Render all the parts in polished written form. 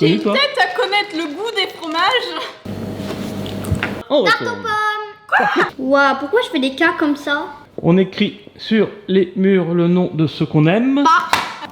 J'ai connu une toi? tête à connaître le goût des fromages. On Tarte aux retourne. pommes. Ouah, pourquoi je fais des cas comme ça? On écrit sur les murs le nom de ceux qu'on aime. Coucou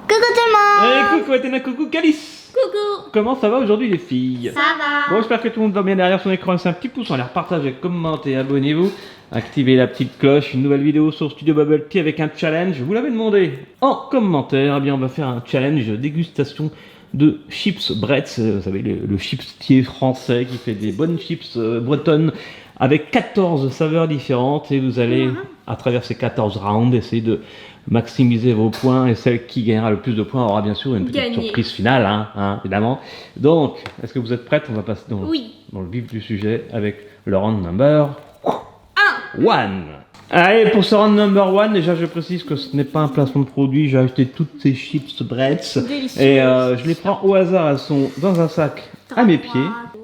tout le monde. Hey, coucou Athéna, coucou Calice. Coucou. Comment ça va aujourd'hui les filles? Ça va. Bon, j'espère que tout le monde va bien derrière son écran. C'est un petit pouce en l'air, partagez, commentez, abonnez-vous. Activez la petite cloche, une nouvelle vidéo sur Studio Bubble Tea avec un challenge. Vous l'avez demandé en commentaire. Eh bien, on va faire un challenge dégustation de chips Bretz. Vous savez, le chipstier français qui fait des bonnes chips bretonnes avec 14 saveurs différentes. Et vous allez, à travers ces 14 rounds, essayer de maximiser vos points. Et celle qui gagnera le plus de points aura bien sûr une petite surprise finale, hein, évidemment. Donc, est-ce que vous êtes prêtes? On va passer dans le vif du sujet avec le round number 1. Allez, pour ce round number 1, déjà je précise que ce n'est pas un placement de produit. J'ai acheté toutes ces chips Bretz Délicieux. et je les prends au hasard. Elles sont dans un sac à mes pieds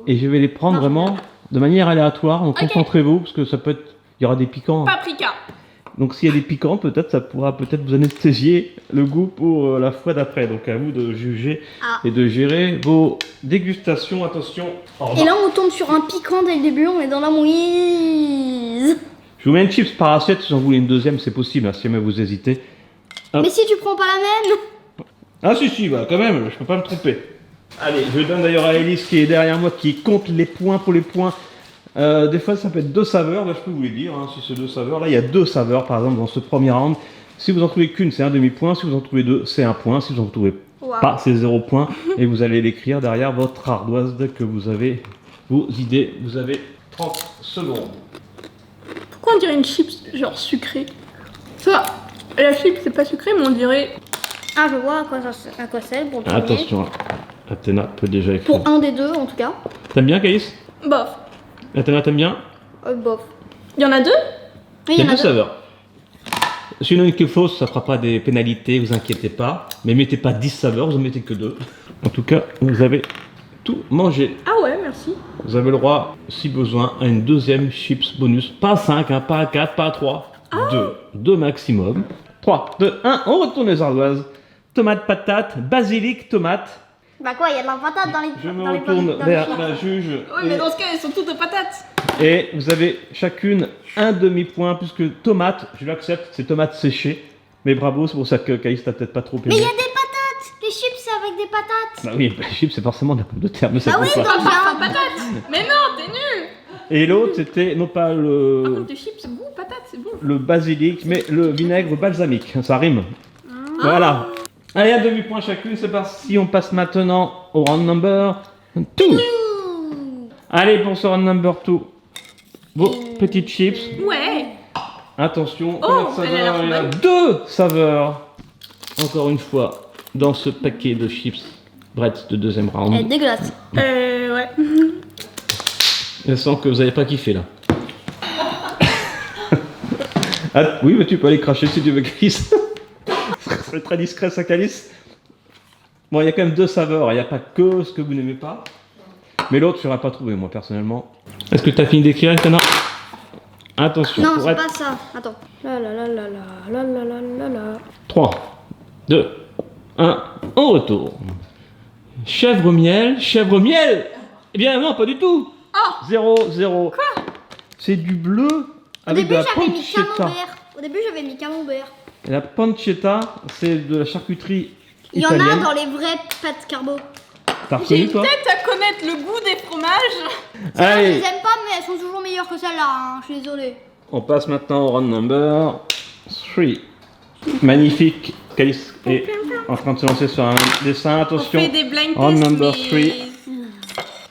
et je vais les prendre vraiment de manière aléatoire. Donc concentrez-vous parce que ça peut être, il y aura des piquants. Paprika. Donc s'il y a des piquants, peut-être ça pourra peut-être vous anesthésier le goût pour la fois d'après. Donc à vous de juger et de gérer vos dégustations. Attention. Et là on tombe sur un piquant dès le début, on est dans la mouise. Je vous mets une chips par assiette, si vous en voulez une deuxième, c'est possible, hein, si jamais vous hésitez. Hop. Mais si tu prends pas la même. Ah si, bah quand même, je peux pas me tromper. Allez, je donne d'ailleurs à Elise qui est derrière moi, qui compte les points pour les points. Des fois ça peut être 2 saveurs, là je peux vous les dire, hein, si c'est 2 saveurs. Là il y a 2 saveurs par exemple dans ce premier round. Si vous en trouvez qu'une, c'est un demi-point. Si vous en trouvez 2, c'est 1 point. Si vous en trouvez pas, c'est 0 point. Et vous allez l'écrire derrière votre ardoise dès que vous avez vos idées. Vous avez 30 secondes. Pourquoi on dirait une chips genre sucrée? Ça, la chips c'est pas sucré, mais on dirait. Ah, je vois à quoi c'est pour le premier. Attention, Athéna peut déjà écrire. Pour un des deux en tout cas. T'aimes bien Caïs? Bof. Athéna, t'aimes bien? Bof. Il y en a 2? Oui, Il y a en 2 saveurs. Si une qui est fausse, ça fera pas des pénalités, vous inquiétez pas. Mais mettez pas 10 saveurs, vous en mettez que 2. En tout cas, vous avez tout mangé. Ah ouais, merci. Vous avez le droit, si besoin, à une deuxième chips bonus. Pas 5, hein, pas 4, pas 3. 2. 2 maximum. 3, 2, 1. On retourne les ardoises. Tomate, patate, basilic, tomate. Bah quoi, il y a de la patate dans les Je me dans les retourne dans les vers chips. la juge. Oui, mais dans ce cas, elles sont toutes de patates. Et vous avez chacune un demi-point, puisque tomate, je l'accepte, c'est tomate séchée. Mais bravo, c'est pour ça que Caïs t'a peut-être pas trop aimé. Mais il y a des patates. Les chips c'est avec des patates. Bah oui, les chips c'est forcément de la pomme de terre, mais ça Bah compte oui, pas. dans le Parfum jardin. patate. Mais non, t'es nul. Et l'autre c'était non pas Par le, contre, les chips goût patate, c'est bon. le basilic, mais le vinaigre balsamique. Ça rime. Voilà. Allez, un demi-point chacune, c'est parti. On passe maintenant au round number 2. Allez, pour ce round number 2, vos petites chips. Ouais. Attention, Oh, combien de elle a l'air saveurs? Il y a bonne. 2 saveurs. Encore une fois, dans ce paquet de chips Bretz de deuxième round. Elle est dégueulasse. Ouais. Je sens que vous n'avez pas kiffé là. Ah, oui, mais tu peux aller cracher si tu veux, Calice. C'est très discret ça, Calice. Bon, il y a quand même 2 saveurs, il n'y a pas que ce que vous n'aimez pas. Mais l'autre, je n'aurais pas trouvé, moi, personnellement. Est-ce que tu as fini d'écrire, Etana? Attention. Non, pour c'est être- pas ça. Attends. La la la la la la la la la la. 3, 2, 1, on retourne. Chèvre miel, chèvre miel. Eh bien non, pas du tout. Oh. 0, 0. Quoi? C'est du bleu Au avec début de la j'avais mis pancetta. camembert. Au début j'avais mis camembert. Et la pancetta, c'est de la charcuterie Il y en italienne. a dans les vraies pâtes carbo. T'as J'ai reconnu une toi? tête à connaître le goût des fromages. Celles-là, je Allez, les aime pas, mais elles sont toujours meilleures que celles-là. Hein. Je suis désolée. on passe maintenant au round number 3. Magnifique. Calice est en train de se lancer sur un dessin. On Attention. fait des blind Round tests, number mais...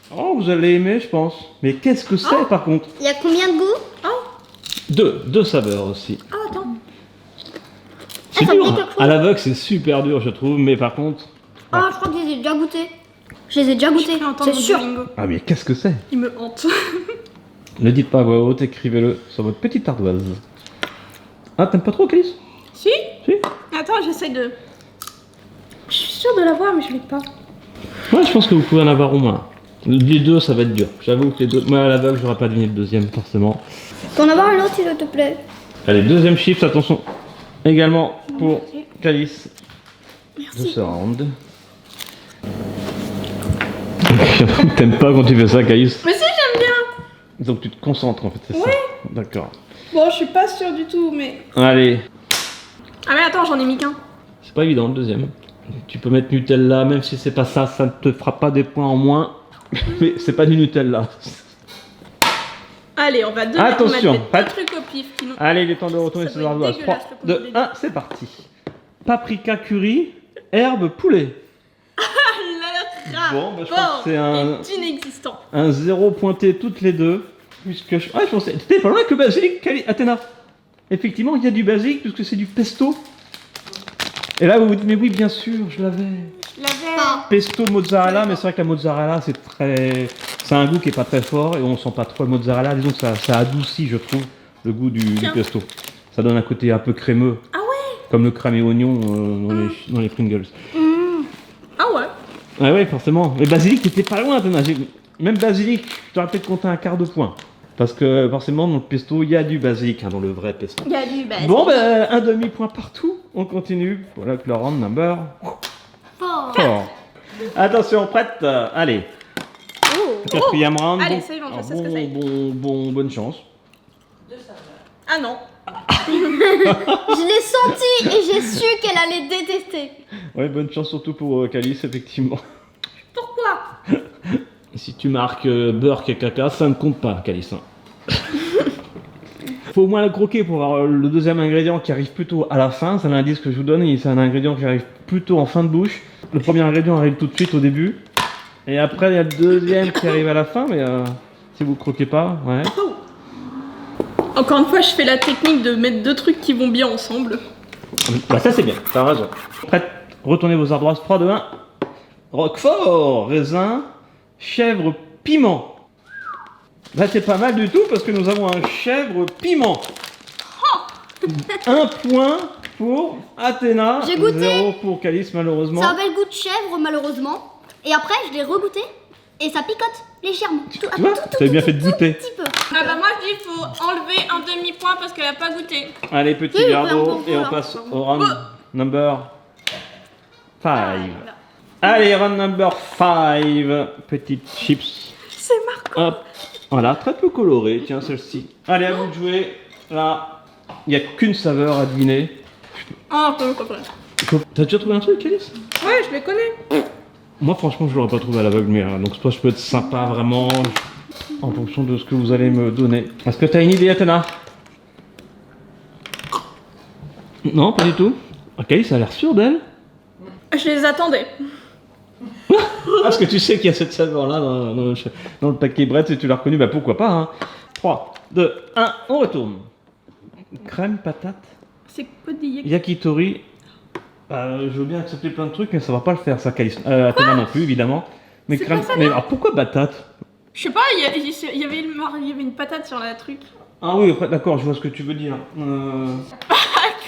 3. Oh, vous allez aimer, je pense. Mais qu'est-ce que c'est par contre? Il y a combien de goûts? Deux. 2 saveurs aussi. Oh, attends. C'est ça me dur. dit quelque chose. À l'aveugle, c'est super dur, je trouve. Mais par contre. Ah, je crois que je les ai déjà goûtés. Je les ai déjà goûtés, Entendre c'est mon sûr. Duolingo. Ah, mais qu'est-ce que c'est? Il me hante. Ne dites pas à voix haute, écrivez-le sur votre petite ardoise. Ah, t'aimes pas trop, Calice? Si? Si? Attends, j'essaye de... Je suis sûre de l'avoir, mais je l'ai pas. Ouais, je pense que vous pouvez en avoir au moins. Les 2, ça va être dur. J'avoue que les 2. Moi, à l'aveugle, j'aurais pas deviné le deuxième, forcément. T'en en avoir un autre, s'il te plaît. Allez, deuxième chiffre, attention. Également pour Calice de Merci. ce round. T'aimes pas quand tu fais ça, Caïs? Mais si, j'aime bien. Donc tu te concentres en fait, c'est ça? D'accord. Bon, je suis pas sûre du tout, mais... Allez, Ah mais attends, j'en ai mis qu'un. c'est pas évident le deuxième. Tu peux mettre Nutella, même si c'est pas ça, ça ne te fera pas des points en moins. Mais c'est pas du Nutella. Allez, on va donner Attention, on va mettre pas- deux trucs au pif qui nous... Allez, il est temps de retourner Ça ses doit être ardoises. 3, dégueulasse, le 2, 1, c'est parti. Paprika curry, herbe poulet. Bon, bah, je pense que c'est un... est inexistant. Un 0 pointé toutes les deux. Puisque je... Ah, je pensais... T'étais pas loin que le basilic, Athéna. Effectivement, il y a du basilic puisque c'est du pesto. Et là, vous vous dites, mais oui, bien sûr, je l'avais. Je l'avais. Ah. Pesto mozzarella, mais c'est vrai que la mozzarella, c'est très... C'est un goût qui est pas très fort et on sent pas trop le mozzarella. Disons que ça adoucit, je trouve, le goût du pesto. Ça donne un côté un peu crémeux. Ah ouais. Comme le crème et oignon dans les Pringles. Ah ouais. Ah ouais, forcément. Mais basilic, t'étais pas loin, Athéna. Même basilic, je t'aurais peut-être compté un quart de point. Parce que forcément, dans le pesto, il y a du basilic, hein, dans le vrai pesto. Il y a du base. Bon, ben, un demi-point partout. On continue. Voilà que le round number Fort. 4. Attention, prête? Allez. Quatrième round. Allez, Bon- c'est bon, je ah, sais ce que c'est. bonne chance. Ah non. Je l'ai senti et j'ai su qu'elle allait détester. Ouais, bonne chance surtout pour Calice, effectivement. Pourquoi? Si tu marques beurre et caca, ça ne compte pas, Calice. Hein. Faut au moins le croquer pour avoir le deuxième ingrédient qui arrive plutôt à la fin. C'est l'indice que je vous donne. Et c'est un ingrédient qui arrive plutôt en fin de bouche. Le premier ingrédient arrive tout de suite au début. Et après, il y a le deuxième qui arrive à la fin. Mais si vous croquez pas, ouais. Encore une fois, je fais la technique de mettre deux trucs qui vont bien ensemble. Bah, ça, c'est bien. T'as raison. Prête? Retournez vos ardoises. 3, 2, 1. Roquefort, raisin, chèvre, piment. Là, c'est pas mal du tout parce que nous avons un chèvre piment. 1 point pour Athéna. J'ai goûté. 0 pour Calice, malheureusement. Ça avait le goût de chèvre, malheureusement. Et après, je l'ai regoûté. Et ça picote légèrement. Tu vois, t'avais bien fait de goûter. Petit peu. Ah bah moi je dis qu'il faut enlever un demi-point parce qu'elle a pas goûté. Allez, petit Oui, verre d'eau pardon, et on voilà. passe au round number 5. Voilà. Allez, round number 5. Petites chips. C'est Marco. Hop. Voilà, très peu coloré, tiens, celle-ci. Allez, à vous de jouer. Là, il n'y a qu'une saveur à deviner. Ah, je comprends. T'as déjà trouvé un truc, Alice? Ouais, je les connais. Moi, franchement, je l'aurais pas trouvé à l'aveugle, mais donc toi, je peux être sympa vraiment en fonction de ce que vous allez me donner. Est-ce que t'as une idée, Athéna? Non, pas du tout. Ok, ça a l'air sûr d'elle. Je les attendais. Parce que tu sais qu'il y a cette saveur-là dans le paquet Brett, si tu l'as reconnu, bah pourquoi pas. Hein. 3, 2, 1, on retourne. Crème, patate, C'est quoi des yaks? yakitori. Je veux bien accepter plein de trucs, mais ça va pas le faire, ça, Calice. Athéna non plus, évidemment. Mais C'est crème. pas ça, Mais alors, pourquoi patate? Je sais pas, il y avait une patate sur la truc. Ah oui, après, d'accord, je vois ce que tu veux dire.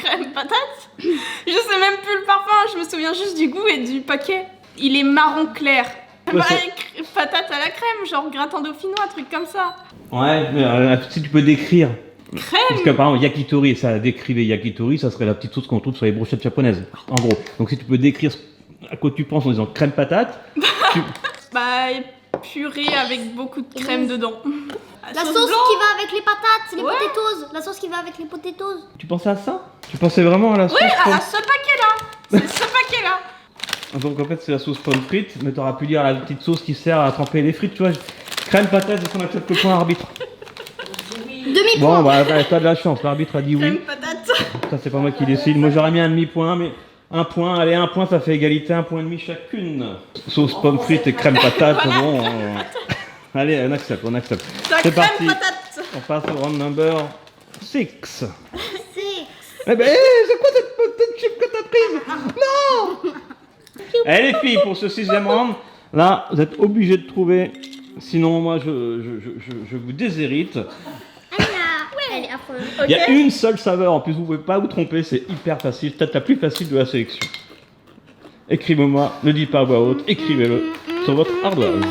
Crème patate? Je sais même plus le parfum, je me souviens juste du goût et du paquet. Il est marron clair. Ouais, Bah, c'est- patate à la crème, genre gratin dauphinois, un truc comme ça. Ouais, mais si tu peux décrire. Parce Crème? que par exemple, yakitori, ça décrivait yakitori, ça serait la petite sauce qu'on trouve sur les brochettes japonaises, en gros. Donc si tu peux décrire à quoi tu penses en disant crème patate, Bah, purée avec beaucoup de crème dedans. La sauce blanche. qui va avec les patates, les Ouais. potatoes. La sauce qui va avec les potatoes. tu pensais à ça? Tu pensais vraiment à la sauce Oui, pomme- à ce paquet-là. C'est ce paquet-là. Donc en fait c'est la sauce pomme frite, mais t'auras pu dire la petite sauce qui sert à tremper les frites, tu vois. Crème patate, est-ce qu'on accepte le point arbitre? Demi-point. Bon bah t'as de la chance, l'arbitre a dit Crème oui. patate. Ça c'est pas moi qui décide, moi j'aurais mis un demi-point, mais un point, allez un point ça fait égalité, 1 point et demi chacune. Sauce pomme frite et crème patate, Voilà. bon... Allez, on accepte, on accepte. La C'est crème parti. patate. On passe au round number 6. C'est. Eh ben, c'est quoi cette petite chip que t'as prise? Non. Eh les filles, pour ce 6e round, là, vous êtes obligés de trouver. Sinon, moi, je vous déshérite. Elle est affreuse. Il y a une seule saveur, en plus, vous pouvez pas vous tromper, c'est hyper facile, peut-être la plus facile de la sélection. Écrivez-moi, ne dites pas à voix haute, écrivez-le sur votre ardoise.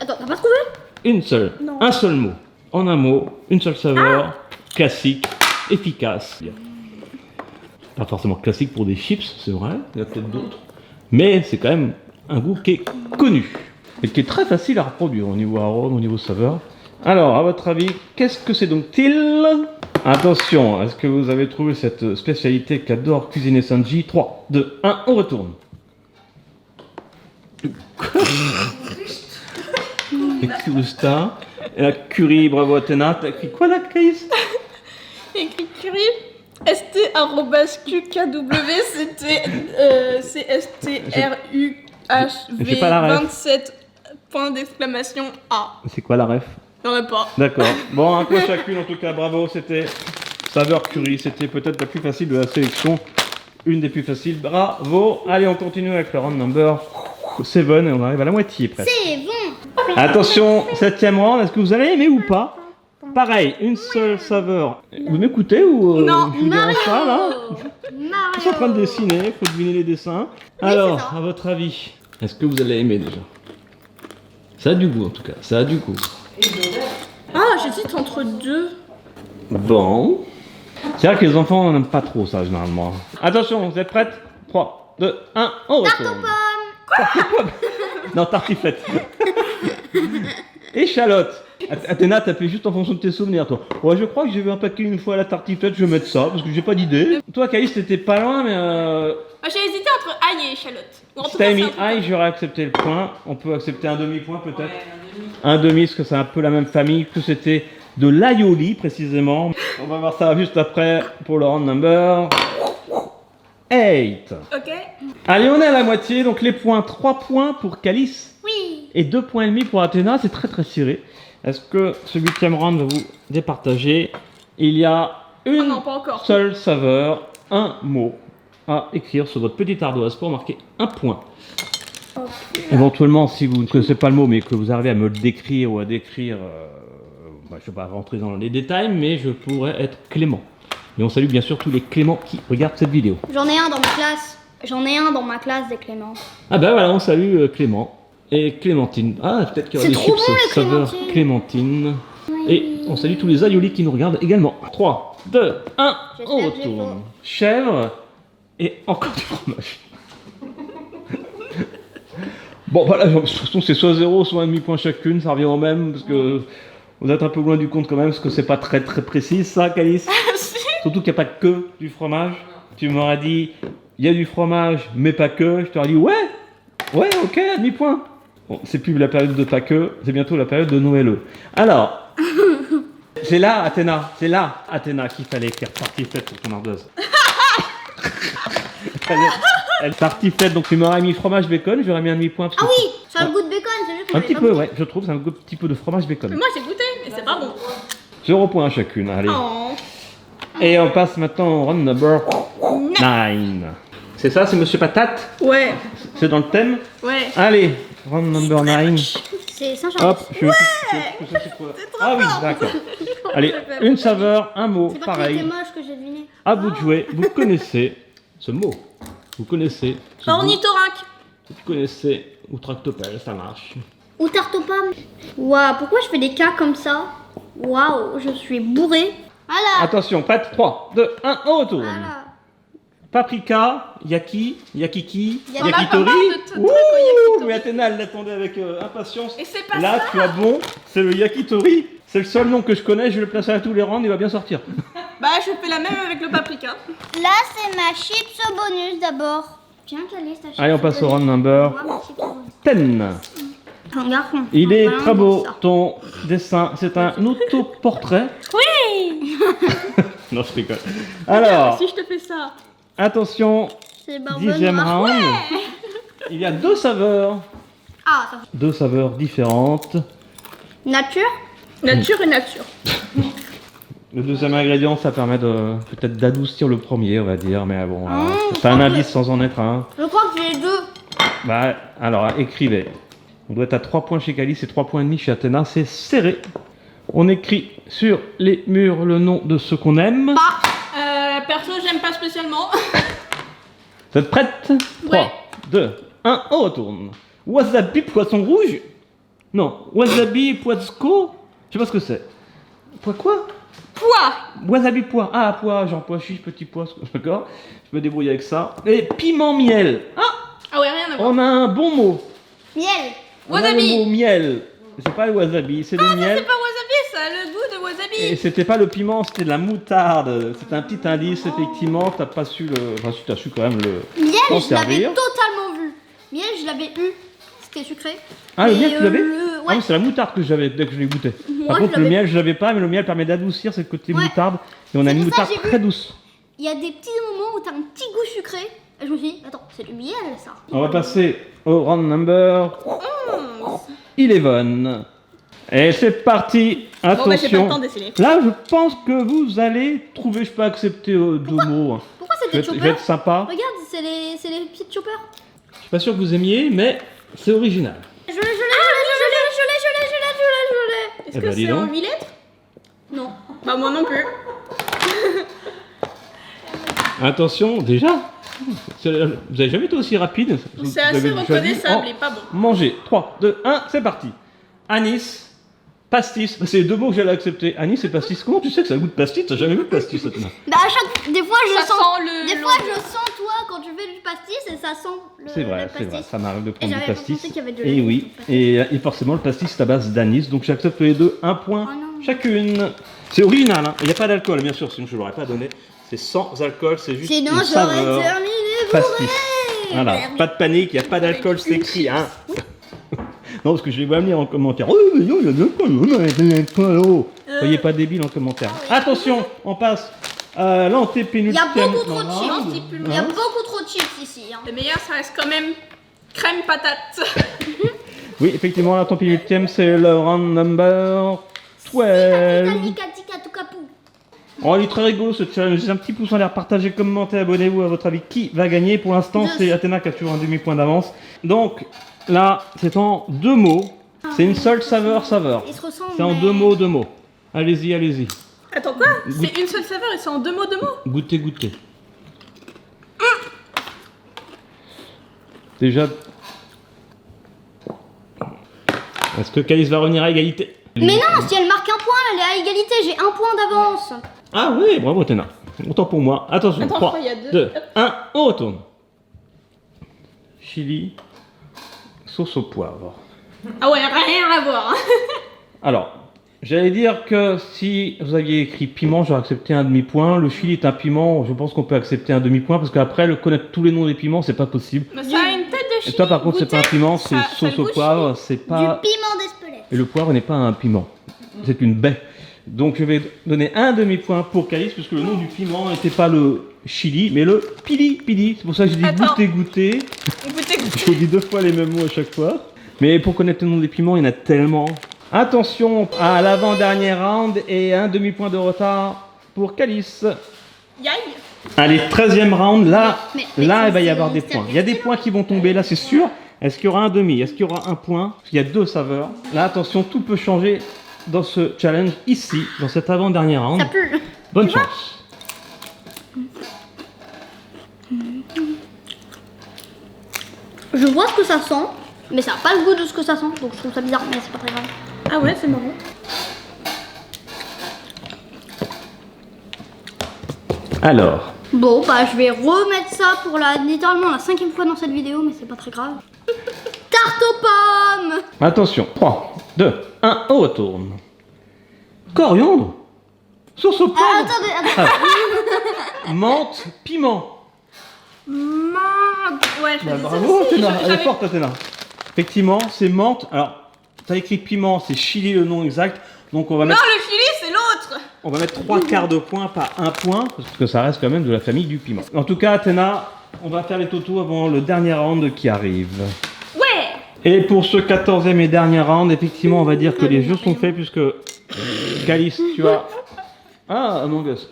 Attends, t'as pas trouvé? Une seule, Non. un seul mot. En un mot, une seule saveur, classique, efficace. Pas forcément classique pour des chips, c'est vrai, il y en a peut-être d'autres. Mais c'est quand même un goût qui est connu. et qui est très facile à reproduire au niveau arôme, au niveau saveur. Alors, à votre avis, qu'est-ce que c'est donc-il? Attention, est-ce que vous avez trouvé cette spécialité qu'adore cuisiner Sanji? 3, 2, 1, on retourne. Et Kurusta, et la curry, bravo Athéna. T'as écrit quoi là, Caïs? Écrit curry. st@qkw, c'était J'ai pas la ref. CSTRUHV 27 points d'exclamation A. C'est quoi la ref? Y'en a pas. D'accord. Bon, un point chacune en tout cas, bravo, c'était saveur curry, c'était peut-être la plus facile de la sélection. Une des plus faciles, bravo. Allez, on continue avec le round number 7 et on arrive à la moitié presque. C'est bon. Attention, 7ème round, est-ce que vous allez aimer ou pas? Pareil, une seule saveur. Vous m'écoutez ou Non, je vous dérange pas là? Mario. Je suis en train de dessiner, il faut deviner les dessins. Alors, à votre avis, est-ce que vous allez aimer déjà? Ça a du goût en tout cas, ça a du goût. Ah, j'hésite entre deux. Bon. C'est vrai que les enfants n'aiment pas trop ça généralement. Attention, vous êtes prêtes? 3, 2, 1, on retourne. Tarte aux pommes. Non, tartiflette. Échalote. Athéna, t'as fait juste en fonction de tes souvenirs, toi. Ouais, je crois que j'ai vu un paquet une fois à la tartiflette, je vais mettre ça, parce que j'ai pas d'idée. Toi, Caïs, t'étais pas loin, mais J'ai hésité entre ail et échalote. Ou en si tout cas, t'avais mis c'est un truc ail, j'aurais accepté le point. On peut accepter un demi-point peut-être. Un demi, parce que c'est un peu la même famille, que c'était de l'aioli précisément. On va voir ça juste après pour le round number 8. Ok. Allez, on est à la moitié, donc les points, 3 points pour Calice Oui. et 2 points et demi pour Athéna, c'est très très serré. Est-ce que ce 8ème round va vous départager? Il y a une non, pas encore. seule saveur, un mot à écrire sur votre petite ardoise pour marquer un point. Éventuellement, si vous ne connaissez pas le mot, mais que vous arrivez à me le décrire ou à décrire, je ne vais pas rentrer dans les détails, mais je pourrais être Clément. Et on salue bien sûr tous les Cléments qui regardent cette vidéo. J'en ai un dans ma classe. J'en ai un dans ma classe des Cléments. Ah bah voilà, on salue Clément et Clémentine. Ah, peut-être qu'il y aura des C'est trop chips bon, les saveur Clémentine. Et on salue tous les aïolis qui nous regardent également. 3, 2, 1, on J'espère que j'ai retourne. faux. Chèvre et encore du fromage. Bon, voilà, de toute façon, c'est soit 0, soit un demi-point chacune, ça revient au même, parce que vous êtes un peu loin du compte quand même, parce que c'est pas très très précis ça, Calice. Surtout qu'il n'y a pas que du fromage. Tu m'aurais dit, il y a du fromage, mais pas que. Je t'aurais dit, ouais, ok, demi-point. Bon, c'est plus la période de pas que, c'est bientôt la période de Noël. Alors, c'est là, Athéna, qu'il fallait écrire tartiflette sur ton ardoise. Elle tartiflette, donc tu m'aurais mis fromage bacon, j'aurais mis un demi-point. Ah oui, ça a le goût de bacon, c'est juste que Un j'avais petit pas peu, goûté. ouais, je trouve, c'est un petit peu de fromage bacon. Mais moi, j'ai goûté, mais c'est pas bon. 0 points à chacune, allez. Oh. Et on passe maintenant au round number 9. C'est ça, c'est Monsieur Patate? Ouais, C'est dans le thème? ouais. Allez, round number 9. C'est Saint-Charles. Hop, je Ah oui, d'accord. Allez, une saveur, un mot, C'est pas qu'il pareil. était moche que j'ai deviné. À vous de jouer. Vous connaissez ce mot. Vous connaissez ce goût. Ornithorynque. Vous connaissez ou tractopelle, ça marche. Ou tarte aux pommes. Waouh, pourquoi je fais des cas comme ça? Waouh, je suis bourré. Voilà. Attention, prête, 3, 2, 1, on retourne. Voilà. Paprika, yaki, yakiki, On a pas yakitori. mal de trucs au Ouh, yakitori. mais Athéna, elle l'attendait avec impatience. Et c'est pas Là, ça. tu as bon, c'est le yakitori. C'est le seul nom que je connais, je vais le placer à tous les rounds, il va bien sortir. Bah, je fais la même avec le paprika. Là, c'est ma chips au bonus d'abord. Tiens, Calice, ta chips. Allez, on passe au round number Moi, ma chips au bonus. 10. Un garçon. Il est Voilà, très beau, ça. ton dessin. C'est un autoportrait. Oui. Non, je rigole. Alors, Si je te fais ça. attention, C'est barbe 10e noire. round. Il y a 2 saveurs. Ah, ça. 2 saveurs différentes. Nature. Nature et nature. Le deuxième ingrédient, ça permet de peut-être d'adoucir le premier, on va dire. Mais bon, Ah, c'est un indice sans en être un. Je crois que j'ai les deux. Bah, alors, écrivez. On doit être à 3 points chez Calice et 3 points et demi chez Athéna. C'est serré. On écrit sur les murs le nom de ce qu'on aime. Perso, j'aime pas spécialement. Vous êtes prête? 3, 2, 1, on retourne. Wasabi poisson rouge? Non, wasabi poisco? Je sais pas ce que c'est. Pois quoi? Pois. Wasabi pois. Ah, pois, genre pois chiche, petit pois, d'accord? Je me débrouille avec ça. Et piment miel. Ah, Ah ouais, rien à voir. on a un bon mot. Miel. On a le Wasabi. mot miel. C'est pas le wasabi, c'est le miel. C'est pas wasabi, ça a le goût de wasabi. Et c'était pas le piment, c'était de la moutarde. C'était un petit indice, effectivement. T'as pas su le. Enfin, si t'as su quand même le. Miel, s'en je l'avais servir. totalement vu. Miel, je l'avais eu. C'était sucré. Ah, le Mais, miel, tu l'avais le- Ah, Ouais. mais c'est la moutarde que j'avais dès que je l'ai goûté. Moi, Par je contre, le l'avais- miel, je l'avais pas, mais le miel permet d'adoucir cette côté Ouais. moutarde. Et on a C'est une pour ça moutarde que j'ai très vu. douce. Il y a des petits moments où t'as un petit goût sucré. Et je me suis dit, attends, c'est du miel ça. On va passer au round number 11. Et c'est parti. Bon, bah, j'ai pas le temps Attention. de dessiner. Là, je pense que vous allez trouver, je peux accepter deux mots. Pourquoi Je c'était vais être chopper sympa. Regarde, c'est les petites choppers. Je suis pas sûr que vous aimiez, mais c'est original. Je l'ai. Est-ce Eh que ben, dis c'est en donc. 8 lettres? Non. Bah, moi non plus. Attention, déjà. Vous avez jamais été aussi rapide. Vous C'est avez assez déjà dit, reconnaissable oh, et pas bon. Manger. 3, 2, 1, c'est parti. Anis, pastis. C'est les deux mots que j'allais accepter. Anis et pastis. Comment tu sais que ça goûte pastis? T'as jamais vu de pastis, Athéna? Bah à chaque des fois je Ça sens sent le. des fois je sens toi quand tu fais du pastis et ça sent le C'est vrai, le c'est vrai. pastis. Ça m'arrive de Et prendre du j'avais pas pastis. pensé qu'il y avait de Et oui. Et forcément, le pastis, c'est à base d'anis. Donc j'accepte les deux. Un point Oh non. chacune. C'est original, hein. Il n'y a pas d'alcool, bien sûr, sinon je ne l'aurais pas donné. C'est sans alcool, c'est juste Sinon une j'aurais saveur. terminé Pastis. bourré. Voilà, pas de panique, il n'y a pas d'alcool, c'est écrit, hein. Non, parce que je les vois venir en commentaire. Oh, mais non, il y a de l'alcool, il y a de l'alcool, oh. Soyez pas débiles en commentaire. Attention, on passe à Il y l'antépénultième. a beaucoup trop de round. chips. Il y a beaucoup trop de chips ici. Hein. Le meilleur, ça reste quand même crème patate. Oui, effectivement, l'antépénultième, c'est le round number 12. Oh, il est très rigolo ce challenge. J'ai un petit pouce en l'air, partagez, commentez, abonnez-vous. À votre avis, qui va gagner? Pour l'instant, c'est Athéna qui a toujours un demi-point d'avance. Donc, là, c'est en deux mots. C'est une seule saveur. Ils se ressemblent. C'est en mais- deux mots. Allez-y, allez-y. Attends, quoi? C'est une seule saveur et c'est en deux mots, deux mots? Goûtez. Déjà. Est-ce que Calice va revenir à égalité? Mais non, si elle marque un point, elle est à égalité. J'ai un point d'avance. Ah oui, bravo Athéna. Autant pour moi. Attention, Attends, 3, je crois qu'il y a 2, 1, on retourne. Chili, sauce au poivre. Ah ouais, rien à voir. Hein. Alors, j'allais dire que si vous aviez écrit piment, j'aurais accepté un demi-point. Le chili est un piment, je pense qu'on peut accepter un demi-point parce qu'après, le connaître tous les noms des piments, c'est pas possible. Mais ça a une tête de Et chili. toi, par contre, c'est pas un piment, c'est Ça a sauce le au goût poivre, c'est Du pas. piment d'Espelette. Et le poivre n'est pas un piment, c'est une baie. Donc je vais donner un demi-point pour Calice puisque le nom du piment n'était pas le chili, mais le pili. C'est pour ça que j'ai dit Attends. goûter. Goûtez. Je dis deux fois les mêmes mots à chaque fois. Mais pour connaître le nom des piments, il y en a tellement. Attention à l'avant-dernier round et un demi-point de retard pour Calice. Yaï. Allez, 13e round, là, Mais là il va y c'est avoir des mystérieux. points. Il y a des points qui vont tomber, là c'est sûr. Est-ce qu'il y aura un demi? Est-ce qu'il y aura un point? Parce qu'il y a deux saveurs. Là, attention, tout peut changer dans ce challenge ici, dans cet avant-dernier round. Ça pue. Bonne chance. Je vois ce que ça sent, mais ça n'a pas le goût de ce que ça sent, donc je trouve ça bizarre, mais c'est pas très grave. Ah ouais, c'est marrant. Alors, Bon, bah je vais remettre ça pour littéralement la 5e fois dans cette vidéo, mais c'est pas très grave. Tarte aux pommes. attention, 3, 2, 1, on retourne. Coriandre, sauce au Ah, poivre, attendez. menthe, piment. Menthe. Ouais, je Bah, me disais bravo, aussi, Athéna, elle est j'avais- forte, Athéna. Effectivement, c'est menthe. Alors, t'as écrit piment, c'est chili le nom exact. Donc on va Non, mettre, le chili, c'est l'autre. on va mettre 3/4 de point, pas un point, parce que ça reste quand même de la famille du piment. En tout cas, Athéna, on va faire les totaux avant le dernier round qui arrive. Ouais. Et pour ce 14e et dernier round, effectivement, on va dire que les jeux sont faits puisque Calice, tu as... Ah, Among Us.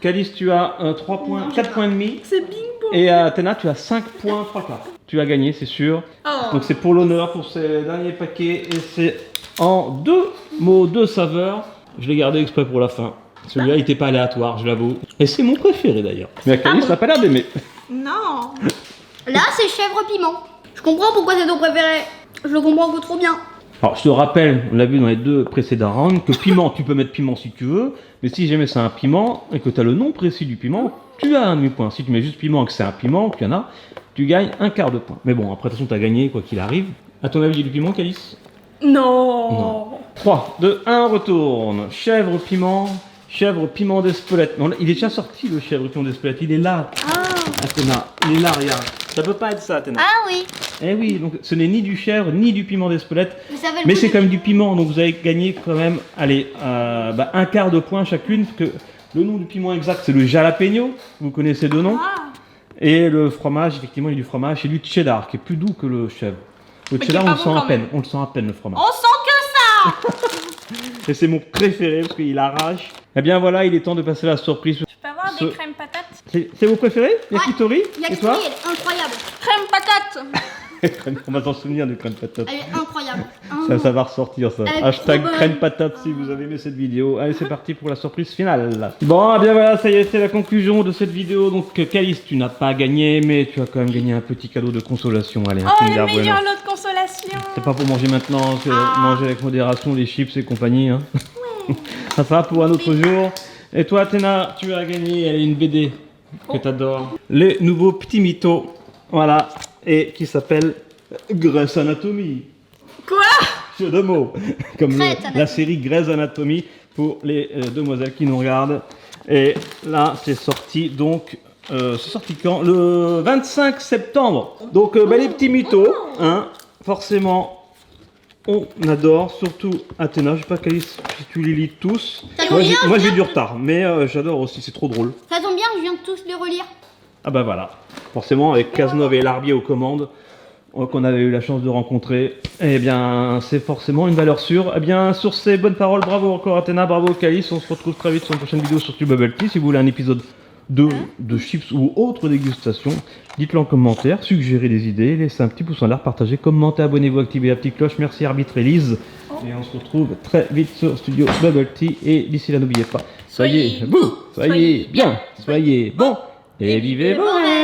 Calice, tu as 3 points, 4 points et demi. C'est bing bong. Et Athéna, tu as 5 points 3/4. Tu as gagné, c'est sûr. Oh. Donc c'est pour l'honneur pour ces derniers paquets. Et c'est en deux mots, deux saveurs. Je l'ai gardé exprès pour la fin. Celui-là, il n'était pas aléatoire, je l'avoue. Et c'est mon préféré d'ailleurs. Mais Calice n'a pas l'air d'aimer. Non. Là, c'est chèvre piment. Je comprends pourquoi c'est ton préféré. Je le comprends que trop bien. Alors, je te rappelle, on l'a vu dans les deux précédents rounds, que piment, tu peux mettre piment si tu veux, mais si jamais c'est un piment et que tu as le nom précis du piment, tu as un demi-point. Si tu mets juste piment et que c'est un piment, qu'il y en a, tu gagnes 1/4 de point. Mais bon, après, de toute façon, tu as gagné, quoi qu'il arrive. À ton avis, il y a du piment, Calice? Non. 3, 2, 1, retourne. Chèvre, piment d'Espelette. Non, il est déjà sorti le chèvre piment d'Espelette. Il est là, Ah. Athéna. Il est là, regarde. Ça peut pas être ça, Athéna. Ah oui. Eh oui, donc ce n'est ni du chèvre, ni du piment d'Espelette. Vous savez le Mais goût c'est du- quand même du piment, donc vous avez gagné quand même, allez, un quart de point chacune, parce que le nom du piment exact, c'est le jalapeno, vous connaissez deux noms. Ah. Et le fromage, effectivement, il y a du fromage, c'est du cheddar, qui est plus doux que le chèvre. Le Mais cheddar, qui est on pas le bon sent à quand peine, même. on le sent à peine, le fromage. On sent que ça. Et c'est mon préféré, parce qu'il arrache. Eh bien voilà, il est temps de passer à la surprise. Je peux avoir Ce- des crèmes patates? C'est vos préférés? Yakitori? Et toi? Yakitori, elle est incroyable. Crème patate. On va s'en souvenir de crème patate. Elle est incroyable. Ça va ressortir ça. Elle est Hashtag trop bonne. crème patate si vous avez aimé cette vidéo. Allez, c'est parti pour la surprise finale. Bon, eh bien voilà, ça y est, c'est la conclusion de cette vidéo. Donc, Calice, tu n'as pas gagné, mais tu as quand même gagné un petit cadeau de consolation. Allez, un Oh, Kinder le Bueno. meilleur lot de consolation. C'est pas pour manger maintenant, c'est Ah. manger avec modération, les chips et compagnie. Hein. Ça sera pour un autre jour. Et toi, Athéna, tu as gagné une BD que t'adores. Les nouveaux petits mythos. Voilà. Et qui s'appelle Grey's Anatomy. Quoi? Jeu de mots. Comme Grey's Anatomy. la série Grey's Anatomy pour les demoiselles qui nous regardent. Et là, c'est sorti donc. C'est sorti quand? Le 25 septembre. Donc, les petits mythos. Hein, forcément. On adore, surtout Athéna, je sais pas Calice, si tu les lis tous. Ça tombe bien, Moi j'ai du retard, mais j'adore aussi, c'est trop drôle. Ça tombe bien, je viens de tous les relire. Ah bah voilà, forcément avec Cazeneuve et Larbier aux commandes, qu'on avait eu la chance de rencontrer, eh bien c'est forcément une valeur sûre. Eh bien sur ces bonnes paroles, bravo encore Athéna, bravo Calice, on se retrouve très vite sur une prochaine vidéo sur Bubble Tea. Si vous voulez un épisode 2 de chips ou autre dégustation, dites-le en commentaire, suggérez des idées, laissez un petit pouce en l'air, partagez, commentez, abonnez-vous, activez la petite cloche. Merci Arbitre Elise. Et on se retrouve très vite sur Studio Bubble Tea. Et d'ici là, n'oubliez pas, soyez Soyez vous, beaux, soyez soyez bien, bien, soyez bon et vivez vos rêves.